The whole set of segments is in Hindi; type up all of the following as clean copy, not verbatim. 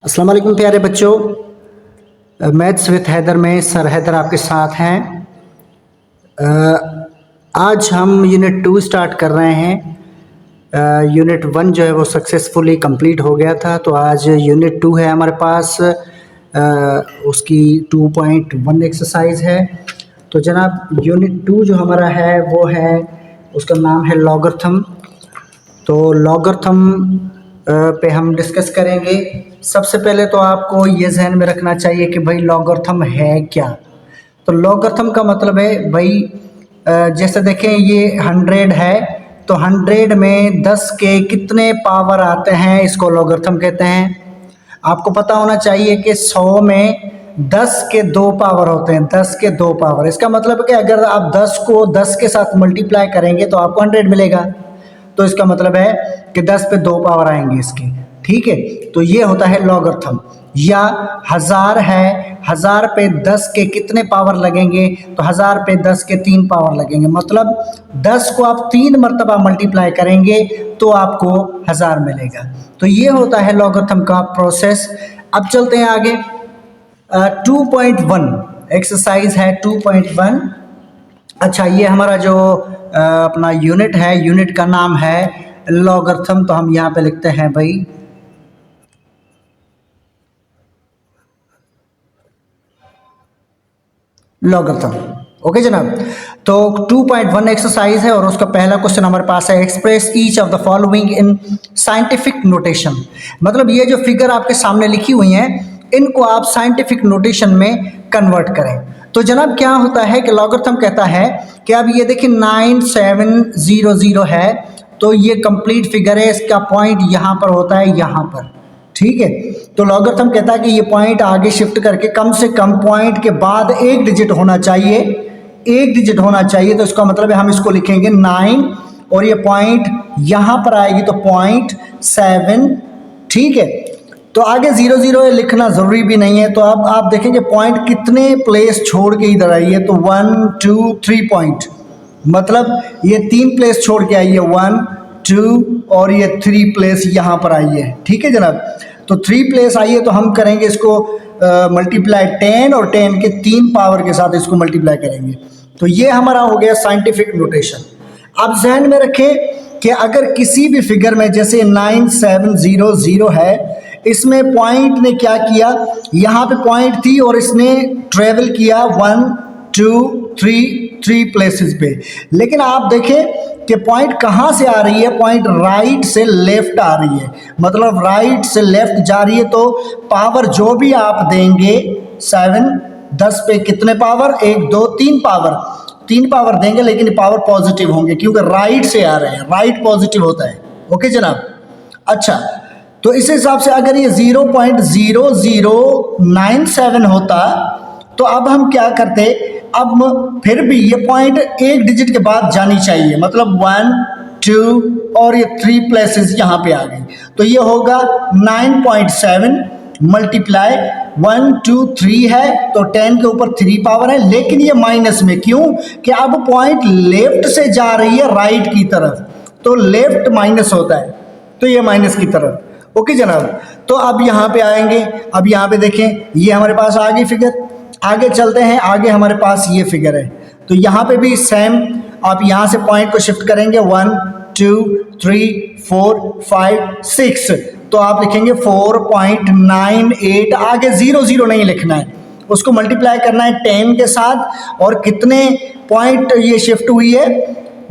अस्सलाम वालेकुम प्यारे बच्चों, मैथ्स विद हैदर में सर हैदर आपके साथ हैं। आज हम यूनिट 2 स्टार्ट कर रहे हैं। यूनिट 1 जो है वो सक्सेसफुली कंप्लीट हो गया था, तो आज यूनिट 2 है हमारे पास। उसकी 2.1 एक्सरसाइज है। तो जनाब यूनिट 2 जो हमारा है वो है, उसका नाम है लॉगरिथम। तो लॉगरिथम पे हम डिस्कस करेंगे। सबसे पहले तो आपको ये जहन में रखना चाहिए कि भाई लॉगरिथम है क्या। तो लॉगरिथम का मतलब है भाई, जैसे देखें ये 100 है, तो 100 में 10 के कितने पावर आते हैं, इसको लॉगरिथम कहते हैं। आपको पता होना चाहिए कि 100 में 10 के 2 पावर होते हैं, 10 के 2 पावर। इसका मतलब कि अगर आप 10 को 10 के साथ मल्टीप्लाई करेंगे तो आपको 100 मिलेगा। तो इसका मतलब है कि 10 पे 2 पावर आएंगे इसके, ठीक है। तो ये होता है लॉगरिथम। या 1000 है, 1000 पे 10 के कितने पावर लगेंगे, तो 1000 पे 10 के 3 पावर लगेंगे। मतलब 10 को आप 3 मरतबा मल्टीप्लाई करेंगे तो आपको 1000 मिलेगा। तो ये होता है लॉगरिथम का प्रोसेस। अब चलते हैं आगे। 2.1 एक्सरसाइज है 2.1। अच्छा, ये हमारा जो अपना यूनिट है, यूनिट का नाम है लॉगरिथम। तो हम यहाँ पे लिखते हैं भाई लॉगरिथम। ओके जनाब। तो 2.1 एक्सरसाइज है और उसका पहला क्वेश्चन हमारे पास है, express each of the following in scientific notation. मतलब ये जो फिगर आपके सामने लिखी हुई हैं, इनको आप साइंटिफिक नोटेशन में कन्वर्ट करें। तो जनाब क्या होता है कि लॉगरिथम कहता है कि अब ये देखिए 9700 है, तो ये कंप्लीट फिगर है। इसका पॉइंट यहाँ पर होता है, यहाँ पर, ठीक है। तो लॉगरिथम कहता है कि ये पॉइंट आगे शिफ्ट करके कम से कम पॉइंट के बाद एक डिजिट होना चाहिए, एक डिजिट होना चाहिए। तो इसका मतलब है हम इसको लिखेंगे 9 और ये पॉइंट यहाँ पर आएगी तो 0.7, ठीक है। तो आगे 00 लिखना ज़रूरी भी नहीं है। तो अब आप देखेंगे पॉइंट कितने प्लेस छोड़ के इधर आई है, तो 1 2 3 पॉइंट, मतलब ये 3 प्लेस छोड़ के आई है, 1 2 और ये 3 प्लेस यहाँ पर आई है, ठीक है जनाब। तो 3 प्लेस आई है तो हम करेंगे इसको मल्टीप्लाई 10 और 10 के 3 पावर के साथ इसको मल्टीप्लाई करेंगे। तो ये हमारा हो गया साइंटिफिक नोटेशन। अब जहन में रखें कि अगर किसी भी फिगर में जैसे 9700 है, इसमें पॉइंट ने क्या किया, यहाँ पे पॉइंट थी और इसने ट्रेवल किया 1 2 3 प्लेसेस पे। लेकिन आप देखें कि पॉइंट कहाँ से आ रही है, पॉइंट राइट से लेफ्ट आ रही है। मतलब राइट से लेफ्ट जा रही है, तो पावर जो भी आप देंगे 7 10 पे कितने पावर, 1 2 3 पावर, 3 पावर देंगे, लेकिन पावर पॉजिटिव होंगे क्योंकि राइट से आ रहे हैं, राइट पॉजिटिव होता है। ओके जनाब। अच्छा, तो इस हिसाब से अगर ये 0.0097 होता तो अब हम क्या करते, अब फिर भी ये पॉइंट एक डिजिट के बाद जानी चाहिए, मतलब 1 2 और ये 3 प्लेसेस यहाँ पे आ गई। तो ये होगा 9.7 मल्टीप्लाई 1 2 3 है, तो 10 के ऊपर 3 पावर है, लेकिन ये माइनस में क्यों, कि अब पॉइंट लेफ्ट से जा रही है राइट की तरफ, तो लेफ्ट माइनस होता है, तो ये माइनस की तरफ। ओके जनाब। तो अब यहाँ पे आएंगे, अब यहाँ पे देखें ये हमारे पास आ गई फिगर। आगे चलते हैं, आगे हमारे पास ये फिगर है, तो यहाँ पे भी सेम आप यहाँ से पॉइंट को शिफ्ट करेंगे 1 2 3 4 5 6, तो आप लिखेंगे 4.98। आगे 00 नहीं लिखना है, उसको मल्टीप्लाई करना है 10 के साथ। और कितने पॉइंट ये शिफ्ट हुई है,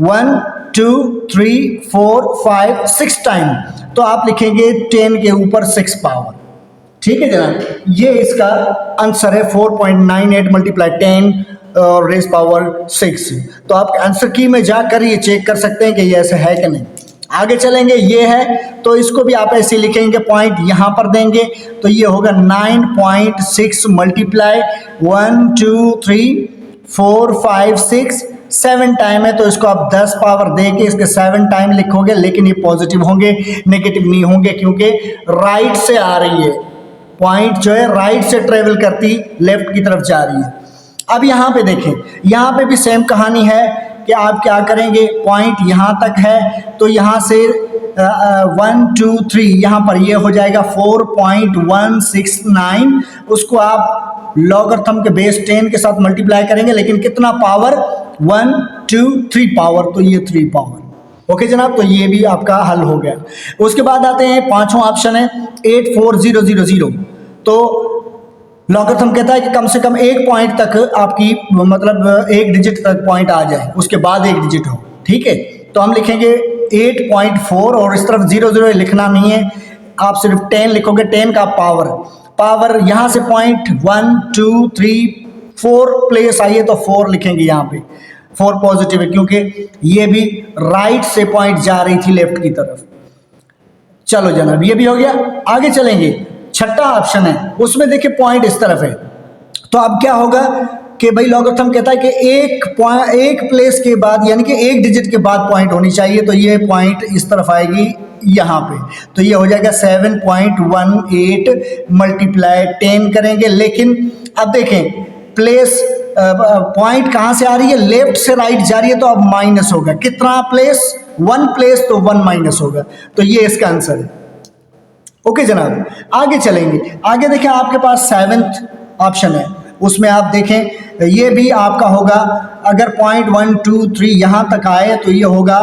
1 2 3 4 5 6 टाइम, तो आप लिखेंगे 10 के ऊपर 6 पावर, ठीक है जनाब। ये इसका आंसर है 4.98 मल्टीप्लाई 10 और रेस पावर 6। तो आप आंसर की में जाकर ये चेक कर सकते हैं कि ये ऐसा है कि नहीं। आगे चलेंगे, ये है तो इसको भी आप ऐसे लिखेंगे, पॉइंट यहाँ पर देंगे, तो ये होगा 9.6 मल्टीप्लाई 1 2 3 4 5 6 7 टाइम है, तो इसको आप 10 पावर दे के इसके 7 टाइम लिखोगे, लेकिन ये पॉजिटिव होंगे, नेगेटिव नहीं होंगे, क्योंकि राइट से आ रही है, पॉइंट जो है राइट से ट्रेवल करती लेफ्ट की तरफ जा रही है। अब यहाँ पे देखें, यहाँ पे भी सेम कहानी है कि आप क्या करेंगे, पॉइंट यहाँ तक है, तो यहाँ से 1 2 3 यहाँ पर ये हो जाएगा 4.169। उसको आप लॉगरिथम के बेस 10 के साथ मल्टीप्लाई करेंगे, लेकिन कितना पावर, 1 2 3 पावर, तो ये 3 पावर। ओके जनाब, तो ये भी आपका हल हो गया। उसके बाद आते हैं पांचवा ऑप्शन है 84000। तो लॉगरिथम कहता है कि कम से कम एक पॉइंट तक आपकी मतलब एक डिजिट तक पॉइंट आ जाए, उसके बाद एक डिजिट हो। ठीक है, तो हम लिखेंगे 8.4 और इस तरफ 00 लिखना नहीं है, आप सिर्फ 10 लिखोगे। 10 का पावर यहाँ से पॉइंट 1 2 3 4 प्लेस आइए तो 4 लिखेंगे यहाँ पे। 4 पॉजिटिव है क्योंकि ये भी राइट से पॉइंट जा रही थी लेफ्ट की तरफ। चलो जनाब, ये भी हो गया। आगे चलेंगे, छठा ऑप्शन है, उसमें देखिए पॉइंट इस तरफ है। तो अब क्या होगा कि भाई लॉगरिथम कहता है कि एक प्लेस के बाद यानी कि एक डिजिट के बाद पॉइंट होनी चाहिए, तो ये पॉइंट इस तरफ आएगी यहाँ पे, तो ये हो जाएगा 7.18 मल्टीप्लाई 10 करेंगे। लेकिन अब देखें प्लेस पॉइंट कहाँ से आ रही है, लेफ्ट से राइट जा रही है, तो अब माइनस होगा। कितना प्लेस, 1 प्लेस, तो 1 माइनस होगा, तो ये इसका आंसर है। ओके जनाब, आगे चलेंगे। आगे देखें आपके पास 7th ऑप्शन है, उसमें आप देखें ये भी आपका होगा, अगर पॉइंट 1 2 3 यहाँ तक आए तो ये होगा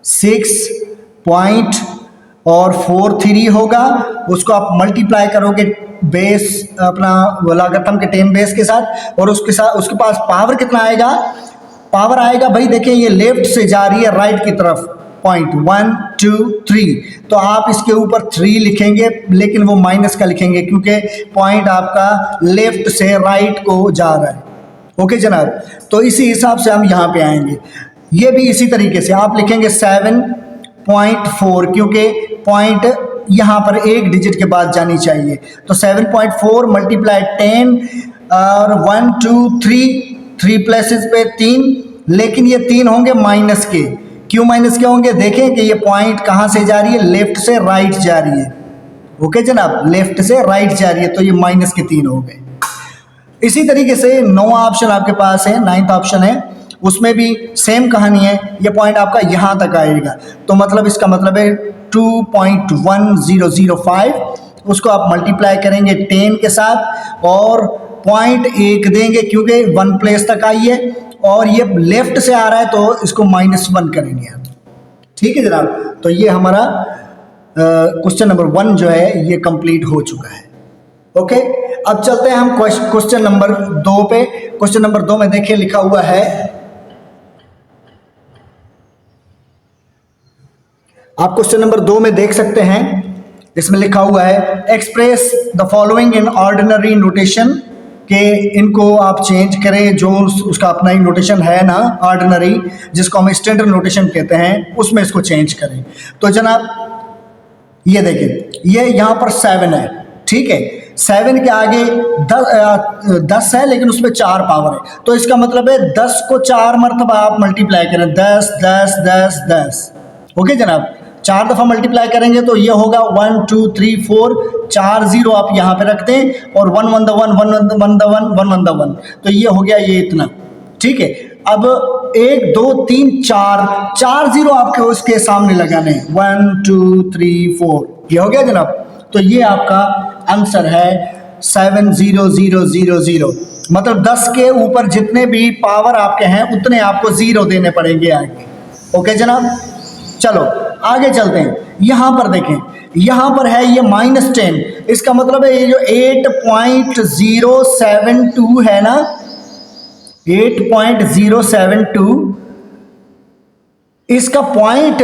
6 पॉइंट और 4 3 होगा। उसको आप मल्टीप्लाई करोगे बेस अपना लॉगरिथम के 10 बेस के साथ, और उसके पास पावर कितना आएगा, पावर आएगा भाई देखें ये लेफ्ट से जा रही है राइट की तरफ, पॉइंट 1 2 3, तो आप इसके ऊपर 3 लिखेंगे, लेकिन वो माइनस का लिखेंगे क्योंकि पॉइंट आपका लेफ्ट से राइट को जा रहा है। ओके जनाब, तो इसी हिसाब से हम यहाँ पे आएंगे। ये भी इसी तरीके से आप लिखेंगे 7.4 क्योंकि पॉइंट यहाँ पर एक डिजिट के बाद जानी चाहिए, तो 7.4 मल्टीप्लाई 10 और 1 2 3 प्लेसेस पे 3, लेकिन ये 3 होंगे माइनस के। क्यों माइनस के होंगे, देखें कि ये पॉइंट कहाँ से जा रही है, लेफ्ट से राइट जा रही है। ओके जनाब, लेफ्ट से राइट जा रही है, तो ये माइनस के 3 हो गए। इसी तरीके से 9वां ऑप्शन आपके पास है, 9th ऑप्शन है, उसमें भी सेम कहानी है। ये पॉइंट आपका यहाँ तक आएगा, तो मतलब इसका मतलब है 2.1005, उसको आप मल्टीप्लाई करेंगे 10 के साथ और पॉइंट 1 देंगे क्योंकि 1 प्लेस तक आई है, और ये लेफ्ट से आ रहा है तो इसको -1 करेंगे आप। ठीक है जनाब, तो ये हमारा क्वेश्चन नंबर 1 जो है ये कंप्लीट हो चुका है। ओके, अब चलते हैं हम क्वेश्चन नंबर 2 पे। क्वेश्चन नंबर 2 में देखिए लिखा हुआ है, आप क्वेश्चन नंबर 2 में देख सकते हैं, इसमें लिखा हुआ है express the following in ordinary notation, कि इनको आप चेंज करें, जो उसका अपना ही नोटेशन है ना ऑर्डिनरी, जिसको हम स्टैंडर्ड नोटेशन कहते हैं, उसमें इसको चेंज करें। तो जनाब ये देखिए, ये यहाँ पर 7 है, ठीक है, 7 के आगे 10 है, लेकिन उसमें 4 पावर है, तो इसका मतलब है 10 को 4 मरतबा आप मल्टीप्लाई करें, 10 10 10 10। ओके जनाब, 4 दफ़ा मल्टीप्लाई करेंगे तो ये होगा 1 2 3 4, 4 0 आप यहाँ पे रखते हैं, और 1 1 1 1 1 1 1 1 1, तो ये हो गया ये इतना। ठीक है, अब 1 2 3 4 0 आपके उसके सामने लगाने, 1 2 3 4, ये हो गया जनाब। तो ये आपका आंसर है 70000, मतलब 10 के ऊपर जितने भी पावर आपके हैं उतने आपको 0 देने पड़ेंगे आगे। ओके जनाब, चलो आगे चलते हैं। यहाँ पर देखें, यहाँ पर है ये -10, इसका मतलब है ये जो 8.072 है ना, 8.072, इसका पॉइंट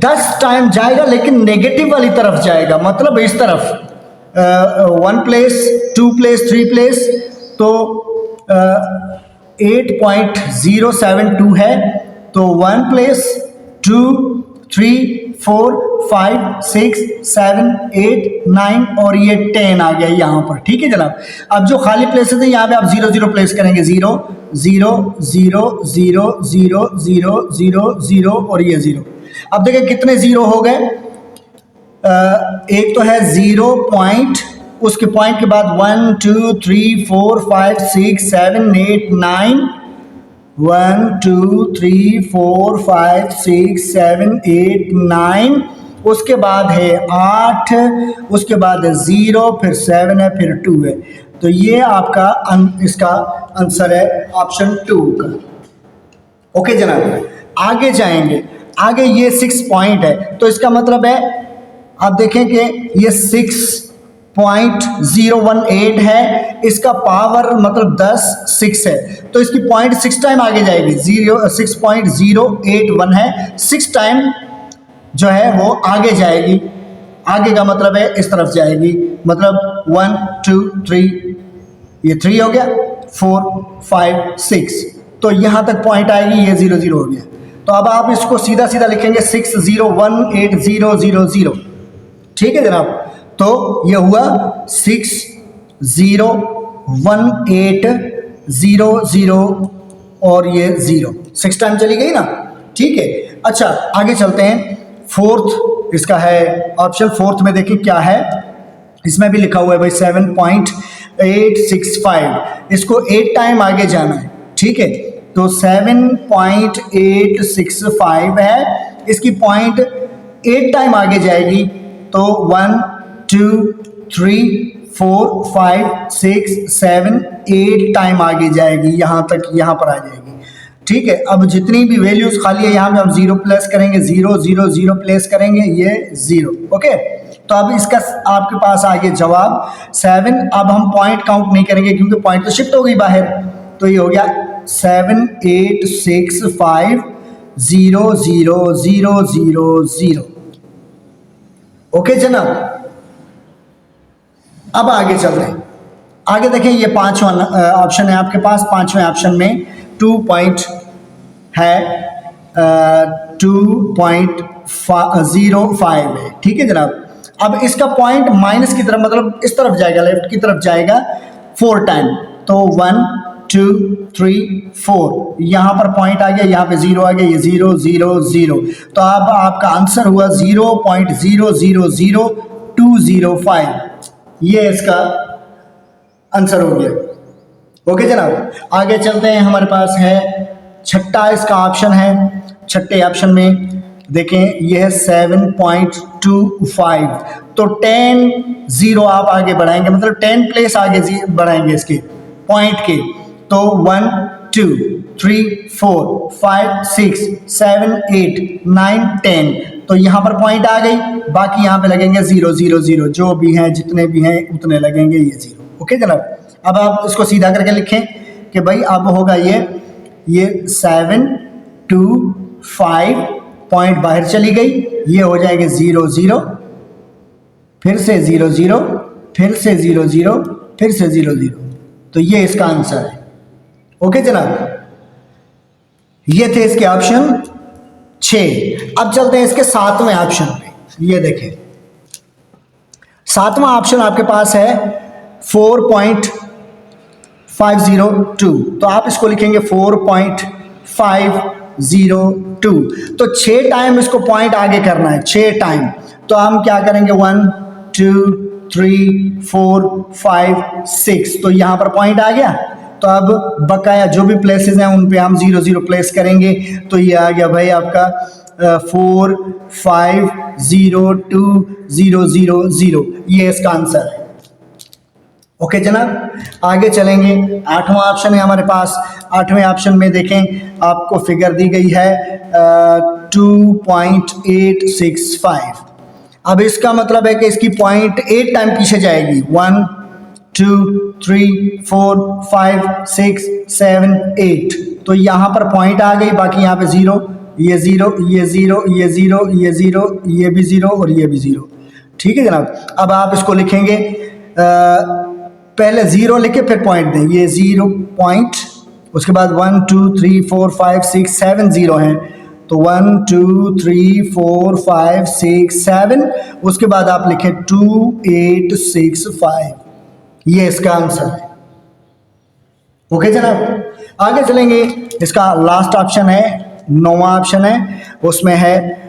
10 टाइम जाएगा, लेकिन नेगेटिव वाली तरफ जाएगा, मतलब इस तरफ 1 प्लेस 2 प्लेस 3 प्लेस, तो 8.072 है, तो 1 प्लेस 2 3 4 5 6 7 8 9 और ये 10 आ गया यहाँ पर। ठीक है जनाब, अब जो खाली प्लेसेस हैं यहाँ पे आप 0 0 प्लेस करेंगे, 0 0 0 0 0 0 0 0 और ये 0। अब देखिए कितने 0 हो गए, एक तो है 0 पॉइंट, उसके पॉइंट के बाद 1 2 3 4 5 6 7 8 9, 1 2 3 4 5 6 7 8 9, उसके बाद है 8, उसके बाद है 0, फिर 7 है, फिर 2 है। तो ये आपका इसका आंसर है ऑप्शन 2 का। ओके जनाब, आगे जाएंगे। आगे ये 6 पॉइंट है, तो इसका मतलब है आप देखें कि ये 6.018 है, इसका पावर मतलब 10 6 है, तो इसकी पॉइंट 6 टाइम आगे जाएगी। 6.081 है, 6 टाइम जो है वो आगे जाएगी। आगे का मतलब है इस तरफ जाएगी, मतलब 1 2 3, ये 3 हो गया, 4 5 6, तो यहाँ तक पॉइंट आएगी, ये 0 0 हो गया। तो अब आप इसको सीधा सीधा लिखेंगे 601800, ठीक है जनाब। तो ये हुआ 601800 और ये 0 6 टाइम चली गई ना, ठीक है। अच्छा आगे चलते हैं। फोर्थ इसका है ऑप्शन, फोर्थ में देखिए क्या है, इसमें भी लिखा हुआ है भाई 7.865, इसको 8 टाइम आगे जाना है, ठीक है। तो 7.865 है, इसकी पॉइंट 8 टाइम आगे जाएगी, तो 1 2 3 4 5 6 7 8 टाइम आगे जाएगी, यहाँ तक, यहाँ पर आ जाएगी, ठीक है। अब जितनी भी वैल्यूज खाली है यहाँ पे हम 0 प्लेस करेंगे, 0 0 0 प्लेस करेंगे, ये 0, ओके। तो अब इसका आपके पास आ गया जवाब 7। अब हम पॉइंट काउंट नहीं करेंगे क्योंकि पॉइंट तो शिफ्ट हो गई बाहर, तो ये हो गया 786500000। ओके जनाब, अब आगे चलते हैं। आगे देखें, ये 5वां ऑप्शन है आपके पास। 5वें ऑप्शन में 2 पॉइंट है, 2.05 है, ठीक है जनाब। अब इसका पॉइंट माइनस की तरफ, मतलब इस तरफ जाएगा, लेफ्ट की तरफ जाएगा 4 टाइम, तो 1 2 3 4, यहाँ पर पॉइंट आ गया, यहाँ पे 0 आ गया, ये 0 0 0, तो अब आपका आंसर हुआ 0.000205, ये इसका आंसर हो गया। ओके जनाब, आगे चलते हैं। हमारे पास है छठा इसका ऑप्शन है। छठे ऑप्शन में देखें, यह है 7.25, तो 10 0 आप आगे बढ़ाएंगे, मतलब 10 प्लेस आगे बढ़ाएंगे इसके पॉइंट के, तो 1 2 3 4 5 6 7 8 9 10, तो यहाँ पर पॉइंट आ गई, बाकी यहाँ पे लगेंगे 0 0 0, जो भी हैं जितने भी हैं उतने लगेंगे, ये 0। ओके जनाब, अब आप इसको सीधा करके लिखें कि भाई अब होगा ये 7 2 5, पॉइंट बाहर चली गई, ये हो जाएंगे 0 0, फिर से 0 0, फिर से 0 0, फिर से 0 0, तो ये इसका आंसर है। ओके जनाब, ये थे इसके ऑप्शन 6। अब चलते हैं इसके 7वें ऑप्शन पे। ये देखें, 7वां ऑप्शन आपके पास है 4.502, तो आप इसको लिखेंगे 4.502, तो 6 टाइम इसको पॉइंट आगे करना है, 6 टाइम। तो हम क्या करेंगे, 1 2 3 4 5 6, तो यहाँ पर पॉइंट आ गया। तो अब बकाया जो भी प्लेसेस हैं उन पे हम 0 0 प्लेस करेंगे, तो ये आ गया भाई आपका 4 5 0 2 0 0 0, ये इसका आंसर है। ओके जनाब, आगे चलेंगे। 8वां ऑप्शन है हमारे पास। 8वें ऑप्शन में देखें, आपको फिगर दी गई है 2.865। अब इसका मतलब है कि इसकी पॉइंट 8 टाइम पीछे जाएगी, 1 2 3 4 5 6 7 8, तो यहाँ पर पॉइंट आ गई, बाकी यहाँ पे 0, ये 0, ये 0, ये 0, ये 0, ये भी 0 और ये भी 0, ठीक है जनाब। अब आप इसको लिखेंगे, पहले 0 लिखे फिर पॉइंट दें, ये 0 पॉइंट, उसके बाद 1 2 3 4 5 6 7 0 हैं, तो 1 2 3 4 5 6 7, उसके बाद आप लिखें 2865, ये इसका आंसर है। ओके जनाब, आगे चलेंगे। इसका लास्ट ऑप्शन है, 9वां ऑप्शन है, उसमें है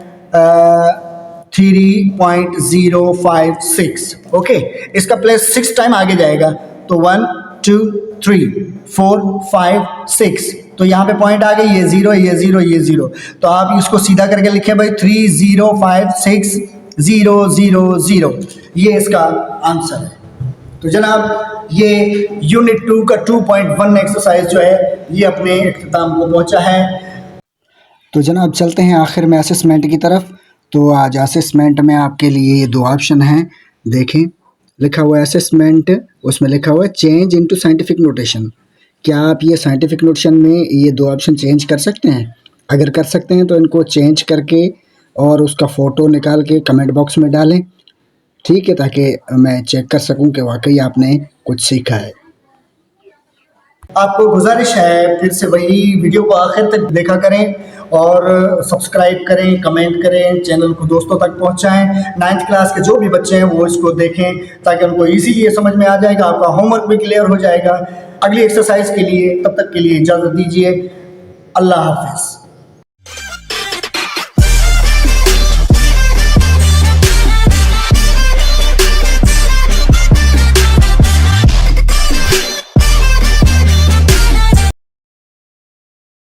3.056। ओके, इसका प्लेस 6 टाइम आगे जाएगा, तो 1 2 3 4 5 6, तो यहाँ पे पॉइंट आ गई, ये 0 ये 0 ये 0, तो आप इसको सीधा करके लिखे भाई 3 0 5 6 0 0 0, ये इसका आंसर है। तो जनाब ये यूनिट 2 का 2.1 एक्सरसाइज जो है ये अपने इख्तिताम को पहुंचा है। तो जनाब चलते हैं आखिर में असेसमेंट की तरफ। तो आज असेसमेंट में आपके लिए ये 2 ऑप्शन हैं, देखें लिखा हुआ है असेसमेंट, उसमें लिखा हुआ है चेंज इनटू साइंटिफिक नोटेशन। क्या आप ये साइंटिफिक नोटेशन में ये 2 ऑप्शन चेंज कर सकते हैं? अगर कर सकते हैं तो इनको चेंज करके और उसका फ़ोटो निकाल के कमेंट बॉक्स में डालें, ठीक है, ताकि मैं चेक कर सकूं कि वाकई आपने कुछ सीखा है। आपको गुजारिश है फिर से वही वीडियो को आखिर तक देखा करें और सब्सक्राइब करें, कमेंट करें, चैनल को दोस्तों तक पहुंचाएं। 9th क्लास के जो भी बच्चे हैं वो इसको देखें ताकि उनको इजीली ये समझ में आ जाएगा, आपका होमवर्क भी क्लियर हो जाएगा। अगली एक्सरसाइज के लिए तब तक के लिए इजाज़त दीजिए। अल्लाह हाफिज़।